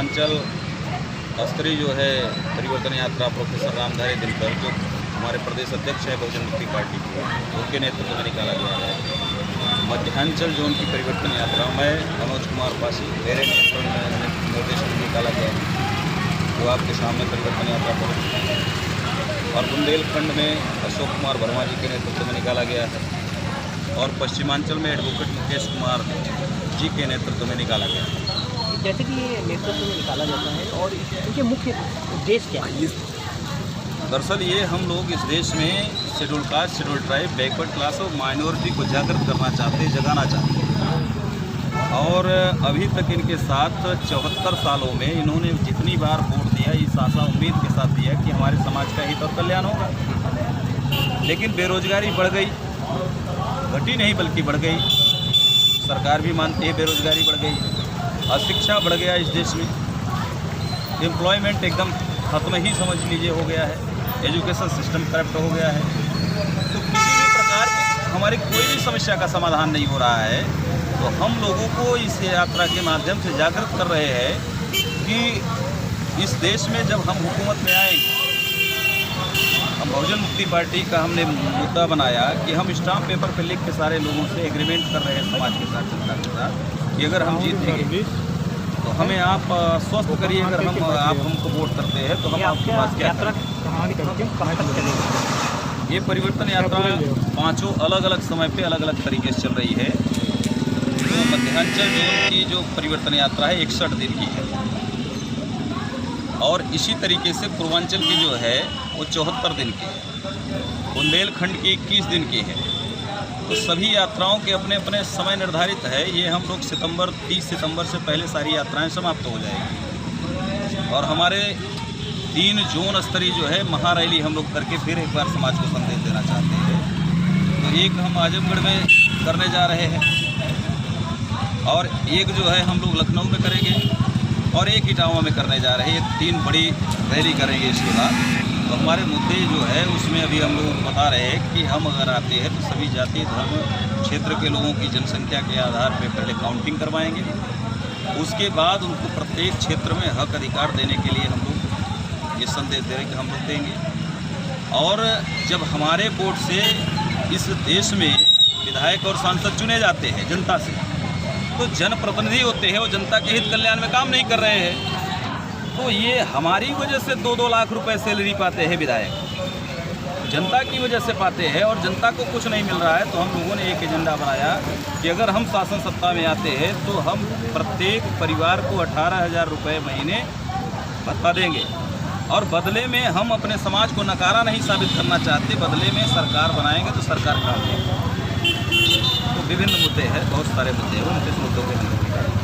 पश्चिमांचल स्तरीय जो है परिवर्तन यात्रा प्रोफेसर रामधारी दिनकर जो हमारे प्रदेश अध्यक्ष है बहुजन मुक्ति पार्टी के, उनके नेतृत्व में निकाला गया है। मध्यांचल जोन की परिवर्तन यात्रा में मनोज कुमार पासी मेरे निर्देशन में निकाला गया है, जो आपके सामने परिवर्तन यात्रा पर। और बुंदेलखंड में अशोक कुमार वर्मा जी के नेतृत्व में निकाला गया है, और पश्चिमांचल में एडवोकेट मुकेश कुमार जी के नेतृत्व में निकाला गया है। जैसे कि ये नेतृत्व में निकाला जाता है और इनके मुख्य उद्देश्य क्या है? दरअसल ये हम लोग इस देश में schedule caste, schedule tribe, backward class और माइनॉरिटी को जागृत करना चाहते हैं, जगाना चाहते हैं। और अभी तक इनके साथ 74 सालों में इन्होंने जितनी बार वोट दिया, इस आशा उम्मीद के साथ दिया कि हमारे समाज का हित और कल्याण होगा, लेकिन बेरोजगारी बढ़ गई, घटी नहीं बल्कि बढ़ गई। सरकार भी मानती है बेरोजगारी बढ़ गई, अशिक्षा बढ़ गया इस देश में, एम्प्लॉयमेंट एकदम खत्म ही समझ लीजिए हो गया है, एजुकेशन सिस्टम करप्ट हो गया है। तो किसी भी प्रकार की हमारी कोई भी समस्या का समाधान नहीं हो रहा है। तो हम लोगों को इस यात्रा के माध्यम से जागृत कर रहे हैं कि इस देश में जब हम हुकूमत में आएंगे, हम बहुजन मुक्ति पार्टी का हमने मुद्दा बनाया कि हम स्टाम्प पेपर पर लिख के सारे लोगों से एग्रीमेंट कर रहे हैं समाज के साथ, जनता के साथ, कि अगर हम जीतेंगे तो हमें आप स्वस्थ करिए, अगर हम आप हमको वोट करते हैं तो हम आपके पास क्या करें। ये परिवर्तन यात्रा 5 अलग अलग समय पे अलग अलग तरीके से चल रही है। तो मध्यांचल जोन की जो परिवर्तन यात्रा है 61 दिन की है, और इसी तरीके से पूर्वांचल की जो है वो 74 दिन की है, बुंदेलखंड की 21 दिन की है। तो सभी यात्राओं के अपने अपने समय निर्धारित है। ये हम लोग 30 सितंबर से पहले सारी यात्राएं समाप्त हो जाएगी, और हमारे 3 जोन स्तरीय जो है महारैली हम लोग करके फिर एक बार समाज को संदेश देना चाहते हैं। तो एक हम आजमगढ़ में करने जा रहे हैं, और एक जो है हम लोग लखनऊ में करेंगे, और एक इटावा में करने जा रहे हैं। ये 3 बड़ी रैली करेंगे इसके बाद। तो हमारे मुद्दे जो है उसमें अभी हम लोग बता रहे हैं कि हम अगर आते हैं तो सभी जाति धर्म क्षेत्र के लोगों की जनसंख्या के आधार पर पहले काउंटिंग करवाएंगे, उसके बाद उनको प्रत्येक क्षेत्र में हक अधिकार देने के लिए हम लोग ये संदेश दे रहे हैं कि हम लोग देंगे। और जब हमारे वोट से इस देश में विधायक और सांसद चुने जाते हैं जनता से, तो जनप्रतिनिधि होते हैं, वो जनता के हित कल्याण में काम नहीं कर रहे हैं। तो ये हमारी वजह से 2-2 लाख रुपए सैलरी पाते हैं विधायक, जनता की वजह से पाते हैं, और जनता को कुछ नहीं मिल रहा है। तो हम लोगों ने एक एजेंडा बनाया कि अगर हम शासन सत्ता में आते हैं तो हम प्रत्येक परिवार को 18,000 रुपये महीने भत्ता देंगे, और बदले में हम अपने समाज को नकारा नहीं साबित करना चाहते, बदले में सरकार बनाएंगे तो सरकार काम देंगे। तो विभिन्न मुद्दे हैं, बहुत सारे मुद्दे हैं, उन मुद्दों पर हम